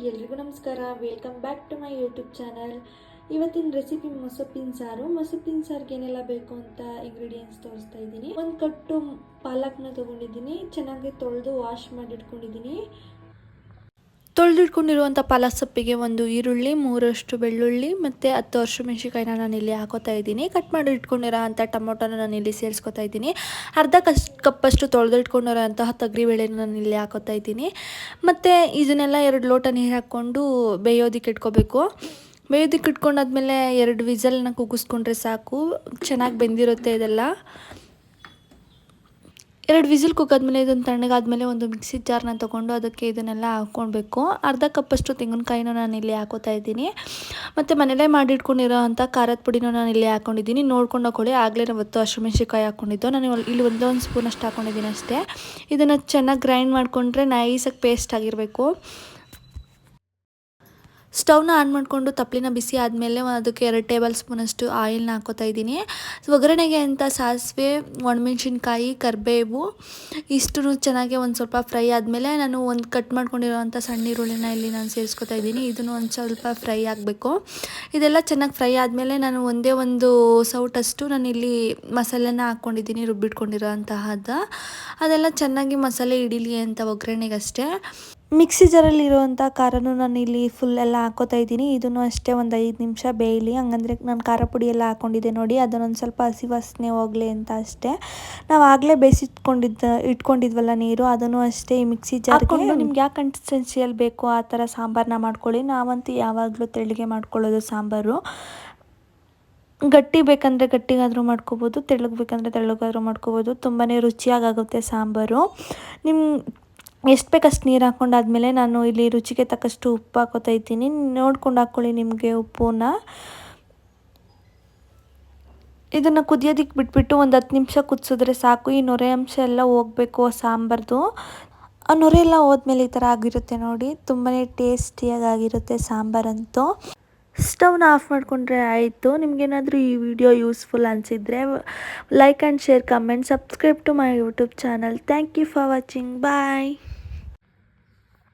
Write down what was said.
ಎಲ್ರಿಗೂ ನಮಸ್ಕಾರ. Welcome back to my YouTube channel. ಇವತ್ತಿನ ರೆಸಿಪಿ ಮೊಸಪ್ಪಿನ ಸಾರು. ಮೊಸಪ್ಪಿನ ಸಾರಿಗೆ ಏನೆಲ್ಲ ಬೇಕು ಅಂತ ಇಂಗ್ರೀಡಿಯೆಂಟ್ಸ್ ತೋರಿಸ್ತಾ ಇದ್ದೀನಿ. ಒಂದು ಕಟ್ಟು ಪಾಲಕ್ನ ತೊಗೊಂಡಿದ್ದೀನಿ, ಚೆನ್ನಾಗಿ ತೊಳೆದು ವಾಶ್ ಮಾಡಿ ಇಟ್ಕೊಂಡಿದ್ದೀನಿ. ತೊಳೆದಿಟ್ಕೊಂಡಿರುವಂಥ ಪಾಲಕ್ ಸೊಪ್ಪಿಗೆ ಒಂದು ಈರುಳ್ಳಿ, 3 ಬೆಳ್ಳುಳ್ಳಿ ಮತ್ತು 10 ಹಸಿಮೆಣಸಿನಕಾಯಿನ ನಾನು ಇಲ್ಲಿ ಹಾಕೋತಾ ಇದ್ದೀನಿ. ಕಟ್ ಮಾಡಿ ಇಟ್ಕೊಂಡಿರೋ ಅಂಥ ಟೊಮೊಟೊನ ನಾನು ಇಲ್ಲಿ ಸೇರಿಸ್ಕೊತಾ ಇದ್ದೀನಿ. ಅರ್ಧ ಕಪ್ಪಷ್ಟು ತೊಳೆದಿಟ್ಕೊಂಡಿರೋ ಅಂತಹ ತೊಗರಿಬೇಳೆನ ನಾನು ಇಲ್ಲಿ ಹಾಕೋತಾ ಇದ್ದೀನಿ. ಮತ್ತು ಇದನ್ನೆಲ್ಲ 2 ಲೋಟ ನೀರು ಹಾಕ್ಕೊಂಡು ಬೇಯೋದಕ್ಕೆ ಇಟ್ಕೋಬೇಕು. ಬೇಯೋದಕ್ಕೆ ಇಟ್ಕೊಂಡಾದ್ಮೇಲೆ 2 ವಿಸಲ್ನ ಕೂಗಿಸ್ಕೊಂಡ್ರೆ ಸಾಕು, ಚೆನ್ನಾಗಿ ಬೆಂದಿರುತ್ತೆ ಇದೆಲ್ಲ. 2 ವಿಸಿಲ್ ಕುಕ್ಕಾದ್ಮೇಲೆ ಇದನ್ನು ತಣ್ಣಗಾದ್ಮೇಲೆ ಒಂದು ಮಿಕ್ಸಿ ಜಾರ್ನ ತೊಗೊಂಡು ಅದಕ್ಕೆ ಇದನ್ನೆಲ್ಲ ಹಾಕ್ಕೊಳ್ಬೇಕು. ಅರ್ಧ ಕಪ್ಪಷ್ಟು ತೆಂಗಿನಕಾಯಿನೂ ನಾನು ಇಲ್ಲಿ ಹಾಕೋತಾ ಇದ್ದೀನಿ. ಮತ್ತು ಮನೇಲೇ ಮಾಡಿಟ್ಕೊಂಡಿರೋ ಅಂಥ ಖಾರದ ಪುಡಿನೂ ನಾನು ಇಲ್ಲಿ ಹಾಕ್ಕೊಂಡಿದ್ದೀನಿ. ನೋಡ್ಕೊಂಡು ಹಾಕೊಳ್ಳಿ. ಆಗಲೇ ನಾವು 10 ಹಸಿಮೆಣಸಿನಕಾಯಿ ಹಾಕ್ಕೊಂಡಿದ್ದು, ನಾನು ಇಲ್ಲಿ ಒಂದೊಂದು ಸ್ಪೂನಷ್ಟು ಹಾಕ್ಕೊಂಡಿದ್ದೀನಿ ಅಷ್ಟೇ. ಇದನ್ನು ಚೆನ್ನಾಗಿ ಗ್ರೈಂಡ್ ಮಾಡಿಕೊಂಡ್ರೆ ನೈಸಾಗಿ ಪೇಸ್ಟ್ ಆಗಿರಬೇಕು. ಸ್ಟವ್ನ ಆನ್ ಮಾಡಿಕೊಂಡು ತಪ್ಪಲಿನ ಬಿಸಿ ಆದಮೇಲೆ ಅದಕ್ಕೆ 2 ಟೇಬಲ್ ಸ್ಪೂನಷ್ಟು ಆಯಿಲ್ನ ಹಾಕೋತಾ ಇದ್ದೀನಿ. ಒಗ್ಗರಣೆಗೆ ಅಂತ ಸಾಸಿವೆ, ಒಣಮೆಣ್ಸಿನ್ಕಾಯಿ, ಕರಿಬೇವು ಇಷ್ಟು ಚೆನ್ನಾಗಿ ಒಂದು ಸ್ವಲ್ಪ ಫ್ರೈ ಆದಮೇಲೆ ನಾನು ಒಂದು ಕಟ್ ಮಾಡ್ಕೊಂಡಿರೋವಂಥ ಸಣ್ಣ ಈರುಳ್ಳಿನ ಇಲ್ಲಿ ನಾನು ಸೇರಿಸ್ಕೊತಾ ಇದ್ದೀನಿ. ಇದನ್ನು ಒಂದು ಸ್ವಲ್ಪ ಫ್ರೈ ಆಗಬೇಕು. ಇದೆಲ್ಲ ಚೆನ್ನಾಗಿ ಫ್ರೈ ಆದಮೇಲೆ ನಾನು ಒಂದೇ ಒಂದು ಸೌಟಷ್ಟು ನಾನಿಲ್ಲಿ ಮಸಾಲೆನ ಹಾಕ್ಕೊಂಡಿದ್ದೀನಿ, ರುಬ್ಬಿಟ್ಕೊಂಡಿರೋ ಅಂತಹದ್ದು. ಅದೆಲ್ಲ ಚೆನ್ನಾಗಿ ಮಸಾಲೆ ಹಿಡೀಲಿ ಅಂತ ಒಗ್ಗರಣೆಗಷ್ಟೇ. ಮಿಕ್ಸಿ ಜಾರಲ್ಲಿರುವಂಥ ಖಾರನೂ ನಾನು ಇಲ್ಲಿ ಫುಲ್ ಎಲ್ಲ ಹಾಕೋತಾ ಇದ್ದೀನಿ. ಇದನ್ನು ಅಷ್ಟೇ ಒಂದು 5 ನಿಮಿಷ ಬೇಯಲಿ. ಹಂಗಂದರೆ ನಾನು ಖಾರ ಪುಡಿ ಎಲ್ಲ ಹಾಕ್ಕೊಂಡಿದ್ದೆ ನೋಡಿ, ಅದನ್ನೊಂದು ಸ್ವಲ್ಪ ಹಸಿ ವಾಸನೆ ಹೋಗಲಿ ಅಂತ ಅಷ್ಟೇ. ನಾವು ಆಗಲೇ ಇಟ್ಕೊಂಡಿದ್ವಲ್ಲ ನೀರು, ಅದನ್ನು ಅಷ್ಟೇ ಈ ಮಿಕ್ಸಿ ಜಾರ್ ಹಾಕ್ಕೊಂಡು ನಿಮ್ಗೆ ಯಾವ ಕನ್ಸಿಸ್ಟೆನ್ಸಿಯಲ್ಲಿ ಬೇಕೋ ಆ ಥರ ಸಾಂಬಾರನ್ನ ಮಾಡ್ಕೊಳ್ಳಿ. ನಾವಂತೂ ಯಾವಾಗಲೂ ತೆಳ್ಳಗೆ ಮಾಡ್ಕೊಳ್ಳೋದು ಸಾಂಬಾರು. ಗಟ್ಟಿ ಬೇಕಂದರೆ ಗಟ್ಟಿಗಾದರೂ ಮಾಡ್ಕೋಬೋದು, ತೆಳ್ಳಗೆ ಬೇಕಂದರೆ ತೆಳ್ಳಗಾದರೂ ಮಾಡ್ಕೋಬೋದು. ತುಂಬಾ ರುಚಿಯಾಗುತ್ತೆ ಸಾಂಬಾರು. ಎಷ್ಟು ಬೇಕಷ್ಟು ನೀರು ಹಾಕ್ಕೊಂಡಾದ್ಮೇಲೆ ನಾನು ಇಲ್ಲಿ ರುಚಿಗೆ ತಕ್ಕಷ್ಟು ಉಪ್ಪು ಹಾಕೋತಾ ಇದ್ದೀನಿ. ನೋಡ್ಕೊಂಡು ಹಾಕ್ಕೊಳ್ಳಿ ನಿಮಗೆ ಉಪ್ಪನ್ನ. ಇದನ್ನು ಕುದಿಯೋದಕ್ಕೆ ಬಿಟ್ಬಿಟ್ಟು ಒಂದು 10 ನಿಮಿಷ ಕುದಿಸಿದ್ರೆ ಸಾಕು. ಈ ನೊರೆ ಅಂಶ ಎಲ್ಲ ಹೋಗಬೇಕು ಸಾಂಬಾರ್ದು. ಆ ನೊರೆ ಎಲ್ಲ ಹೋದ್ಮೇಲೆ ಈ ಥರ ಆಗಿರುತ್ತೆ ನೋಡಿ, ತುಂಬಾ ಟೇಸ್ಟಿಯಾಗಿರುತ್ತೆ ಸಾಂಬಾರಂತೂ. ಸ್ಟವ್ನ ಆಫ್ ಮಾಡಿಕೊಂಡ್ರೆ ಆಯಿತು. ನಿಮಗೇನಾದರೂ ಈ ವಿಡಿಯೋ ಯೂಸ್ಫುಲ್ ಅನಿಸಿದರೆ like and share, comment, subscribe to my YouTube channel. Thank you for watching. Bye.